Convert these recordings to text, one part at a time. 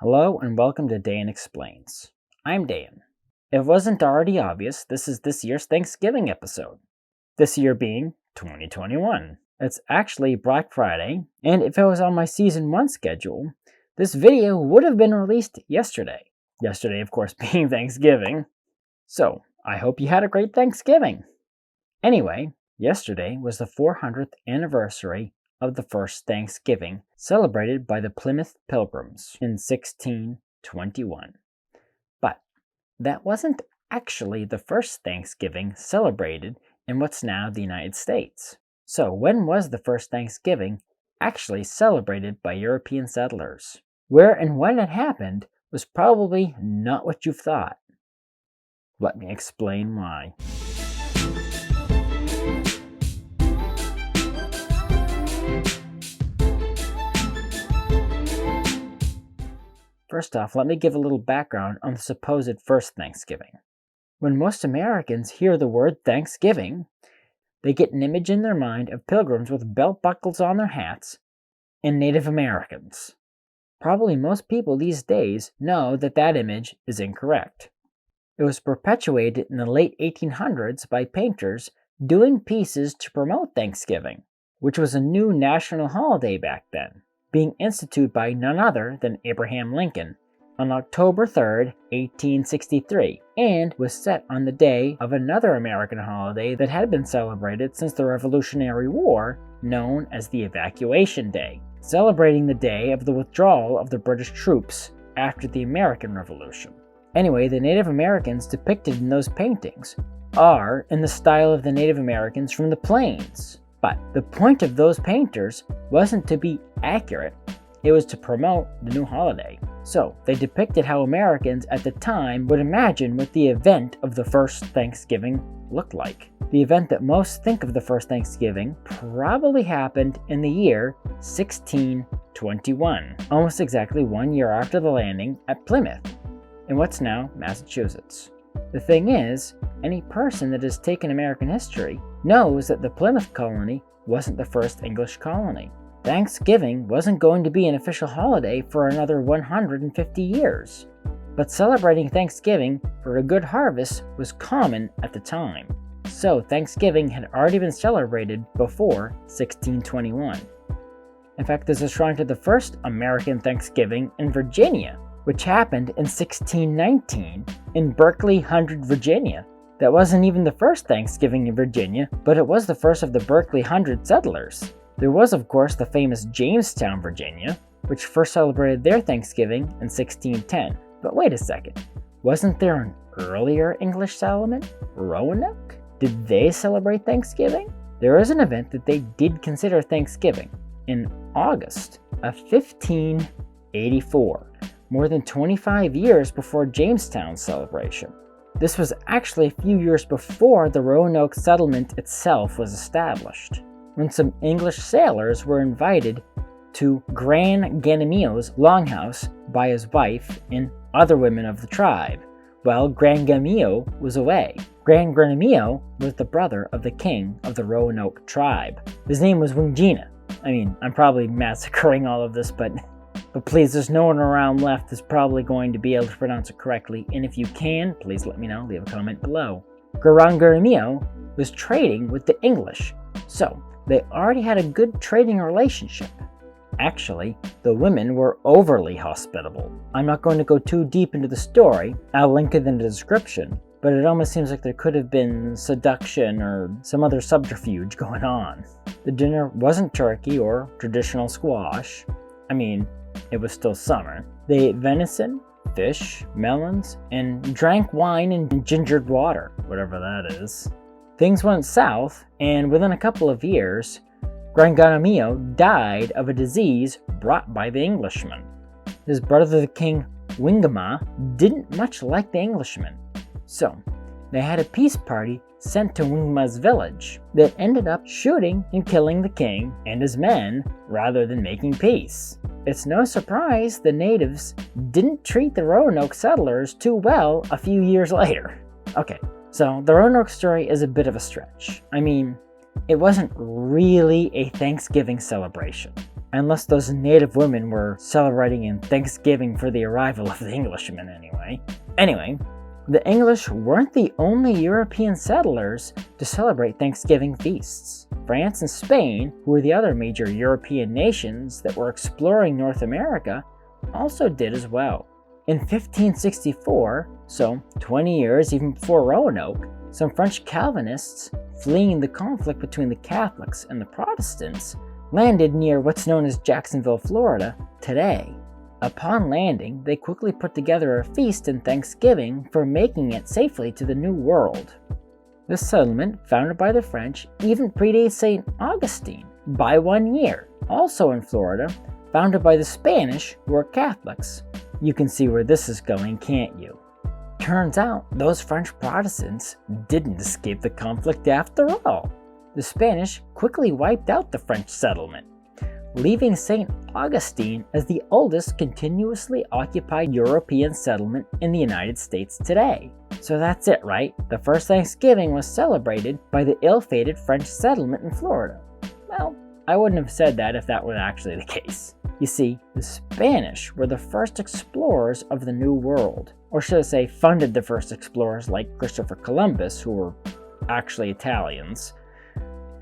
Hello and welcome to Dan Explains. I'm Dan. If it wasn't already obvious, this is this year's Thanksgiving episode. This year being 2021. It's actually Black Friday, and if it was on my Season 1 schedule, this video would have been released yesterday. Yesterday, of course, being Thanksgiving. So, I hope you had a great Thanksgiving. Anyway, yesterday was the 400th anniversary of the first Thanksgiving celebrated by the Plymouth Pilgrims in 1621. But that wasn't actually the first Thanksgiving celebrated in what's now the United States. So when was the first Thanksgiving actually celebrated by European settlers? Where and when it happened was probably not what you've thought. Let me explain why. First off, let me give a little background on the supposed first Thanksgiving. When most Americans hear the word Thanksgiving, they get an image in their mind of pilgrims with belt buckles on their hats and Native Americans. Probably most people these days know that that image is incorrect. It was perpetuated in the late 1800s by painters doing pieces to promote Thanksgiving, which was a new national holiday back then, being instituted by none other than Abraham Lincoln on October 3rd, 1863, and was set on the day of another American holiday that had been celebrated since the Revolutionary War, known as the Evacuation Day, celebrating the day of the withdrawal of the British troops after the American Revolution. Anyway, the Native Americans depicted in those paintings are in the style of the Native Americans from the plains. But the point of those painters wasn't to be accurate, it was to promote the new holiday. So, they depicted how Americans at the time would imagine what the event of the first Thanksgiving looked like. The event that most think of the first Thanksgiving probably happened in the year 1621, almost exactly 1 year after the landing at Plymouth, in what's now Massachusetts. The thing is, any person that has taken American history knows that the Plymouth colony wasn't the first English colony. Thanksgiving wasn't going to be an official holiday for another 150 years, but celebrating Thanksgiving for a good harvest was common at the time. So Thanksgiving had already been celebrated before 1621. In fact, there's a shrine to the first American Thanksgiving in Virginia, which happened in 1619 in Berkeley, Hundred, Virginia. That wasn't even the first Thanksgiving in Virginia, but it was the first of the Berkeley Hundred settlers. There was, of course, the famous Jamestown, Virginia, which first celebrated their Thanksgiving in 1610. But wait a second, wasn't there an earlier English settlement, Roanoke? Did they celebrate Thanksgiving? There is an event that they did consider Thanksgiving in August of 1584. More than 25 years before Jamestown's celebration. This was actually a few years before the Roanoke settlement itself was established, when some English sailors were invited to Gran Ganimio's longhouse by his wife and other women of the tribe, while Gran Ganimio was away. Gran Ganimio was the brother of the king of the Roanoke tribe. His name was Wingina. I'm probably massacring all of this, but please, there's no one around left that's probably going to be able to pronounce it correctly, and if you can, please let me know, leave a comment below. Gran Ganimio was trading with the English, so they already had a good trading relationship. Actually, the women were overly hospitable. I'm not going to go too deep into the story, I'll link it in the description, but it almost seems like there could have been seduction or some other subterfuge going on. The dinner wasn't turkey or traditional squash. It was still summer. They ate venison, fish, melons, and drank wine and gingered water, whatever that is. Things went south, and within a couple of years, Gran Ganimio died of a disease brought by the Englishmen. His brother, the king Wingama, didn't much like the Englishmen, so they had a peace party sent to Wingama's village that ended up shooting and killing the king and his men rather than making peace. It's no surprise the natives didn't treat the Roanoke settlers too well a few years later. Okay, so the Roanoke story is a bit of a stretch. It wasn't really a Thanksgiving celebration. Unless those native women were celebrating in Thanksgiving for the arrival of the Englishmen anyway. Anyway, the English weren't the only European settlers to celebrate Thanksgiving feasts. France and Spain, who were the other major European nations that were exploring North America, also did as well. In 1564, so 20 years even before Roanoke, some French Calvinists, fleeing the conflict between the Catholics and the Protestants, landed near what's known as Jacksonville, Florida, today. Upon landing, they quickly put together a feast and Thanksgiving for making it safely to the New World. This settlement, founded by the French, even predates St. Augustine by 1 year, also in Florida, founded by the Spanish, who were Catholics. You can see where this is going, can't you? Turns out, those French Protestants didn't escape the conflict after all. The Spanish quickly wiped out the French settlement, leaving St. Augustine as the oldest continuously occupied European settlement in the United States today. So that's it, right? The first Thanksgiving was celebrated by the ill-fated French settlement in Florida. Well, I wouldn't have said that if that were actually the case. You see, the Spanish were the first explorers of the New World, or should I say funded the first explorers like Christopher Columbus, who were actually Italians.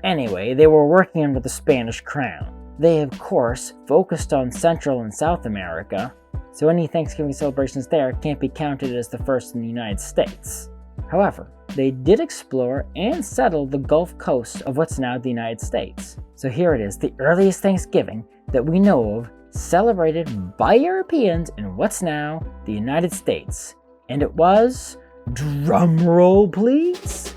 Anyway, they were working under the Spanish crown. They, of course, focused on Central and South America, so any Thanksgiving celebrations there can't be counted as the first in the United States. However, they did explore and settle the Gulf Coast of what's now the United States. So here it is, the earliest Thanksgiving that we know of celebrated by Europeans in what's now the United States. And it was, drumroll please,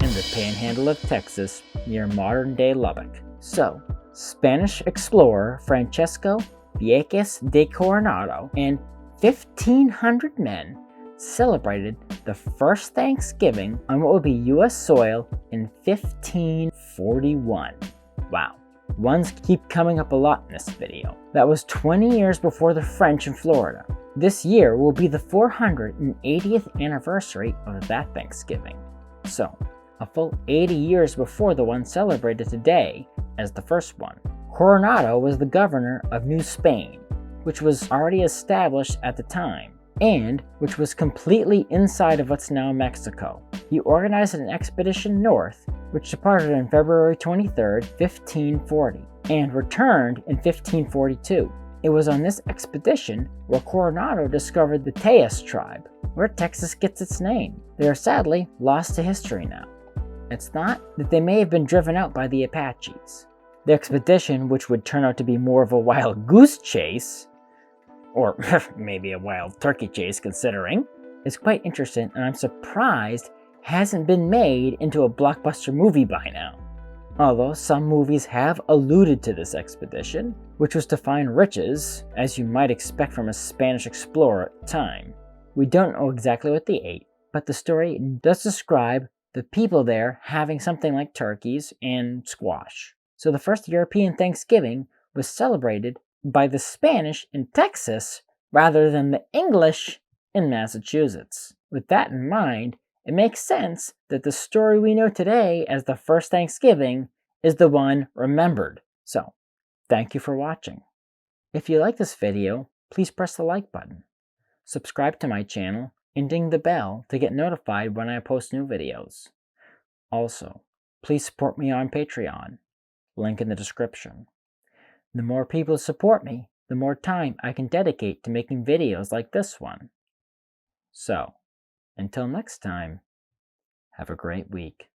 in the panhandle of Texas near modern-day Lubbock. So, Spanish explorer Francisco Vieques de Coronado and 1,500 men celebrated the first Thanksgiving on what would be U.S. soil in 1541. Wow. Ones keep coming up a lot in this video. That was 20 years before the French in Florida. This year will be the 480th anniversary of that Thanksgiving. So, a full 80 years before the one celebrated today as the first one. Coronado was the governor of New Spain, which was already established at the time, and which was completely inside of what's now Mexico. He organized an expedition north, which departed on February 23, 1540, and returned in 1542. It was on this expedition where Coronado discovered the Tejas tribe, where Texas gets its name. They are sadly lost to history now. It's not that they may have been driven out by the Apaches. The expedition, which would turn out to be more of a wild goose chase, or maybe a wild turkey chase considering, is quite interesting, and I'm surprised hasn't been made into a blockbuster movie by now. Although some movies have alluded to this expedition, which was to find riches, as you might expect from a Spanish explorer at the time. We don't know exactly what they ate, but the story does describe the people there having something like turkeys and squash. So the first European Thanksgiving was celebrated by the Spanish in Texas rather than the English in Massachusetts. With that in mind, it makes sense that the story we know today as the first Thanksgiving is the one remembered. So, thank you for watching. If you like this video, please press the like button. Subscribe to my channel and ding the bell to get notified when I post new videos. Also, please support me on Patreon. Link in the description. The more people support me, the more time I can dedicate to making videos like this one. So, until next time, have a great week.